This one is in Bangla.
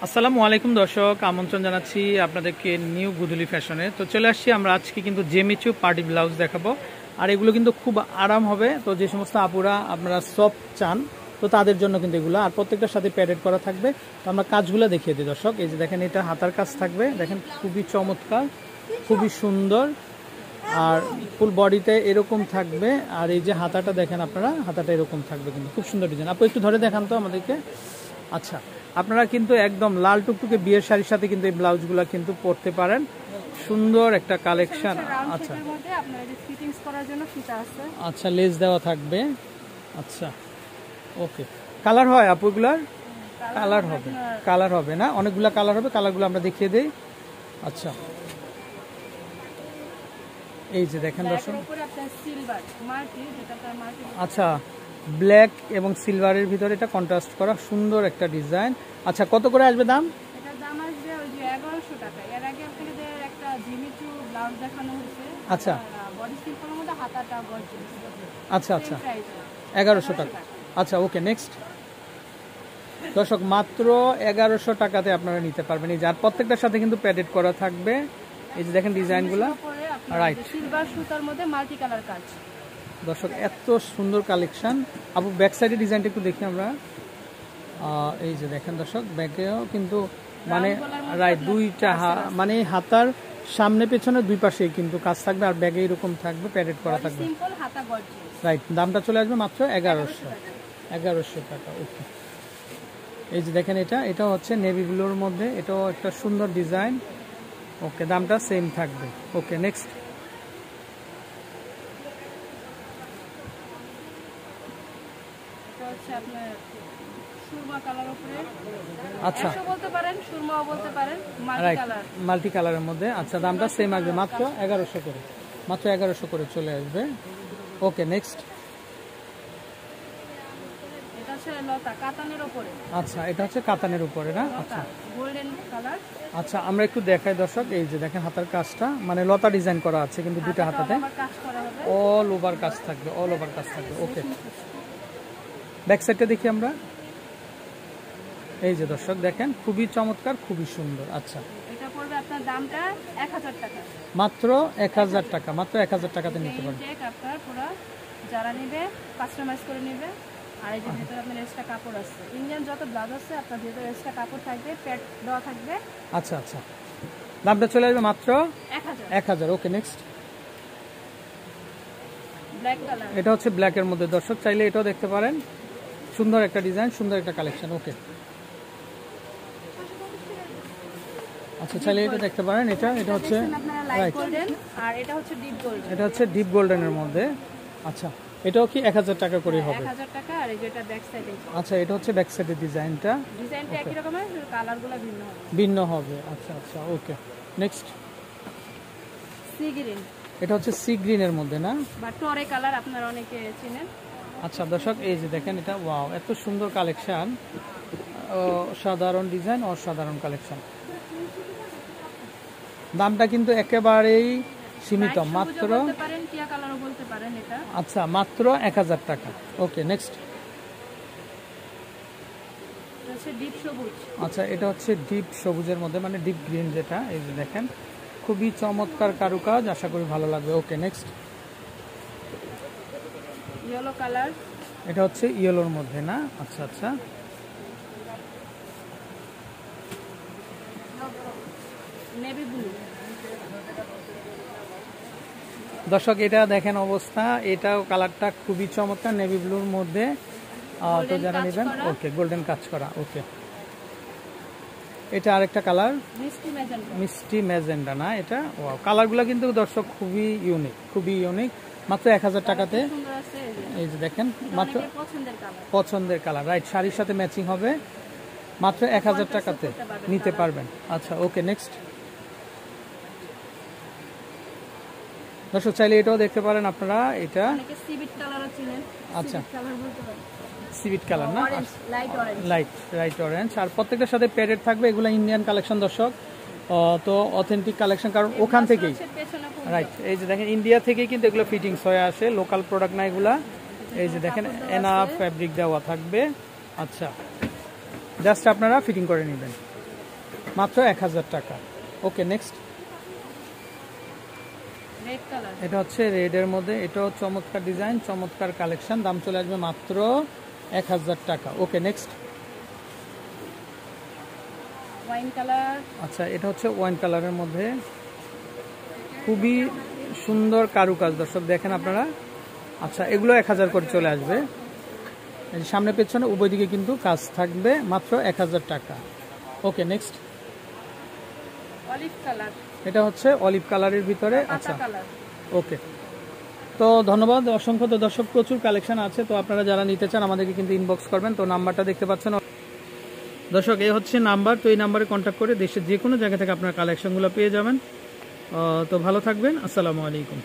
আসসালামু আলাইকুম দর্শক, আমন্ত্রণ জানাচ্ছি আপনাদেরকে নিউ গুদুলি ফ্যাশনে। তো চলে আসছি আমরা আজকে কিন্তু জেমিচু পার্টি ব্লাউজ দেখাবো, আর এগুলো কিন্তু খুব আরাম হবে। তো যে সমস্ত আপুরা আপনারা সফট চান তো তাদের জন্য কিন্তু এগুলো, আর প্রত্যেকটার সাথে প্যাডেড করা থাকবে। তো আমরা কাজগুলো দেখিয়ে দিই দর্শক। এই যে দেখেন, এটা হাতার কাজ থাকবে, দেখেন খুবই চমৎকার, খুবই সুন্দর, আর ফুল বডিতে এরকম থাকবে। আর এই যে হাতাটা দেখেন আপনারা, হাতাটা এরকম থাকবে, কিন্তু খুব সুন্দর ডিজাইন। আপু একটু ধরে দেখান তো আমাদেরকে। আচ্ছা, আপনারা কিন্তু একদম লাল টুকটুকে বিয়ের শাড়ির সাথে কিন্তু এই ব্লাউজগুলো কিন্তু পরতে পারেন। সুন্দর একটা কালেকশন। আচ্ছা আচ্ছা, লেস দেওয়া থাকবে। আচ্ছা ওকে, কালার হয় আপু এগুলার? কালার হবে না, অনেকগুলা কালার হবে। কালারগুলো আমরা দেখিয়ে দিই। আচ্ছা, এই যে দেখেন দর্শক। আচ্ছা, ব্ল্যাক এবং সিলভারের ভিতরে এটা কন্ট্রাস্ট করা সুন্দর একটা ডিজাইন। আচ্ছা, কত করে আসবে দাম? এটার দাম আসবে ওই যে 1100 টাকা। এর আগে আপনাদের একটা জিমিচু ব্লাউজ দেখানো হয়েছে। আচ্ছা, বডি সিম্পলের মধ্যে হাতাটা গর্জিয়াস। আচ্ছা আচ্ছা, 1100 টাকা। আচ্ছা ওকে, নেক্সট। দর্শক, মাত্র 1100 টাকাতে আপনারা নিতে পারবেন। এই যার প্রত্যেকটার সাথে কিন্তু প্যাডেড করা থাকবে। এই যে দেখেন ডিজাইনগুলো, রাইট, সিলভার সুতার মধ্যে মাল্টি কালার কাজ। দর্শক এত সুন্দর কালেকশন। আপু ব্যাক সাইডের ডিজাইনটা একটু দেখি আমরা। এই যে দেখেন দর্শক, ব্যাকেও কিন্তু মানে রাইট দুইটা মানে হাতার সামনে পেছনে দুই পাশেই কিন্তু কাজ থাকবে, আর ব্যাগে এরকম থাকবে, প্যাডেড করা থাকবে। রাইট, দামটা চলে আসবে মাত্র 1100 টাকা। ওকে, এই যে দেখেন, এটা হচ্ছে নেভি ব্লুর মধ্যে, এটাও একটা সুন্দর ডিজাইন। ওকে, দামটা সেম থাকবে। ওকে, নেক্সট। আচ্ছা, বলতে পারেন সুরমাও বলতে পারেন, মাল্টি কালারের মধ্যে। আচ্ছা, দামটা সেম আসবে, মাত্র 1100 করে, মাত্র 1100 করে চলে আসবে। ওকে, নেক্সট। আচ্ছা, এটা হচ্ছে কাতানের উপরে না? আচ্ছা, গোল্ডেন কালার। আচ্ছা, আমরা একটু দেখাই দর্শক। এই যে দেখেন, হাতার কাজটা মানে লতা ডিজাইন করা আছে, কিন্তু দুইটা হাতাতে অল ওভার কাজ থাকবে, অল ওভার কাজ থাকবে। ওকে, ব্যাক সাইডটা দেখি আমরা। এই যে দর্শক দেখেন, খুবই চমৎকার, খুবই সুন্দর। আচ্ছা, এটা পড়বে আপনার দামটা 1000 টাকা, মাত্র 1000 টাকা, মাত্র 1000 টাকাতে নিতে পারবেন। আপনার পুরো যারা নেবে কাস্টমাইজ করে নেবে। আর এই যে ভিতরে আপনার এক্সট্রা কাপড় আছে, ইন্ডিয়ান যত ব্লাউজ আছে আপনার ভিতরে এক্সট্রা কাপড় থাকবে, প্যাড দেওয়া থাকবে। আচ্ছা আচ্ছা, দামটা চলে আসবে মাত্র 1000। ওকে, নেক্সট। ব্ল্যাক কালার, এটা হচ্ছে ব্ল্যাকের মধ্যে দর্শক, চাইলে এটাও দেখতে পারেন। সুন্দর একটা ডিজাইন, সুন্দর একটা কালেকশন। ওকে, আচ্ছা, চাইলে এটা দেখতে পারেন। এটা হচ্ছে লাইট গোল্ডেন, আর এটা হচ্ছে ডিপ গোল্ডেন। এটা হচ্ছে ডিপ গোল্ডেনের মধ্যে। আচ্ছা, এটাও কি 1000 টাকা করে হবে? 1000 টাকা। আর এই যেটা ব্যাক সাইডে, আচ্ছা, এটা হচ্ছে ব্যাক সাইডের ডিজাইনটা একই রকমের, কালারগুলো ভিন্ন হবে। আচ্ছা আচ্ছা, ওকে, নেক্সট। সি গ্রিন, এটা হচ্ছে সি গ্রিনের মধ্যে না, বা টরে কালার, আপনারা অনেকে চিনেন। আচ্ছা দর্শক, এই যে দেখেন, এটা ওয়াও, এত সুন্দর কালেকশন, সাধারণ ডিজাইন, অসাধারণ কালেকশন। দামটা কিন্তু একেবারেই সীমিত, মাত্র, আচ্ছা, মাত্র 1000 টাকা। ওকে, নেক্সট। আচ্ছা, এটা হচ্ছে ডিপ সবুজের মধ্যে, মানে ডিপ গ্রিন যেটা। এই যে দেখেন, খুবই চমৎকার কারুকাজ, আশা করি ভালো লাগবে। ওকে, নেক্সট। ইয়েলো কালার, এটা হচ্ছে ইয়েলোর মধ্যে না? আচ্ছা আচ্ছা, নেভি ব্লু। দর্শক, এটা দেখেন অবস্থা, এটাও কালারটা খুবই চমৎকার, নেভি ব্লুর মধ্যে। তো যারা নেবেন, ওকে, গোল্ডেন কাজ করা। ওকে, এটা আরেকটা কালার, মিষ্টি ম্যাজেন্ডা না? এটা ওয়াও, কালারগুলো কিন্তু দর্শক খুবই ইউনিক, খুবই ইউনিক। মাত্র 1000 টাকাতে। এই যে দেখেন, মাত্র পছন্দের কালার, রাইট, শাড়ির সাথে ম্যাচিং হবে, মাত্র 1000 টাকাতে নিতে পারবেন। আচ্ছা, ওকে, নেক্সট। দর্শক, চাইলে এটাও দেখতে পারেন আপনারা। এটা আচ্ছা, সিভিট কালার না? লাইট অরেঞ্জ, আর প্রত্যেকটার সাথে প্যাডেড থাকবে। এগুলো ইন্ডিয়ান কালেকশন দর্শক, তো অথেন্টিক কালেকশন, কারণ ওখান থেকেই, রাইট, এই যে দেখেন, ইন্ডিয়া থেকেই কিন্তু এগুলো ফিটিংস হয়ে আসে, লোকাল প্রোডাক্ট না এগুলা। এই যে দেখেন, এনাফ ফ্যাব্রিক দেওয়া থাকবে। আচ্ছা, জাস্ট আপনারা ফিটিং করে নেবেন। মাত্র 1000 টাকা। ওকে নেক্সট, রেড কালার, এটা হচ্ছে রেডের মধ্যে, এটাও চমৎকার ডিজাইন, চমৎকার কালেকশন, দাম চলে আসবে মাত্র 1000 টাকা। ওকে নেক্সট, ওয়াইন কালার, আচ্ছা এটা হচ্ছে ওয়াইন কালারের মধ্যে, খুবই সুন্দর কারুকাজ দর্শক দেখেন আপনারা। আচ্ছা এগুলো 1000 করে চলে আসবে, এই যে সামনে পেছনে উভয় দিকে কিন্তু কাজ থাকবে, মাত্র 1000 টাকা। ওকে নেক্সট, অলিভ কালার, এটা হচ্ছে অলিভ কালারের ভিতরে। আচ্ছা পাতা কালার। ওকে, তো ধন্যবাদ অসংখ্য। তো দর্শক প্রচুর কালেকশন আছে, তো আপনারা যারা নিতে চান আমাদেরকে কিন্তু ইনবক্স করবেন। তো নাম্বারটা দেখতে পাচ্ছেন দর্শক, এই হচ্ছে নাম্বার, তো এই নাম্বারে কন্ট্যাক্ট করে দেশের যে কোনো জায়গা থেকে আপনার কালেকশনগুলো পেয়ে যাবেন। তো ভালো থাকবেন, আসসালামু আলাইকুম।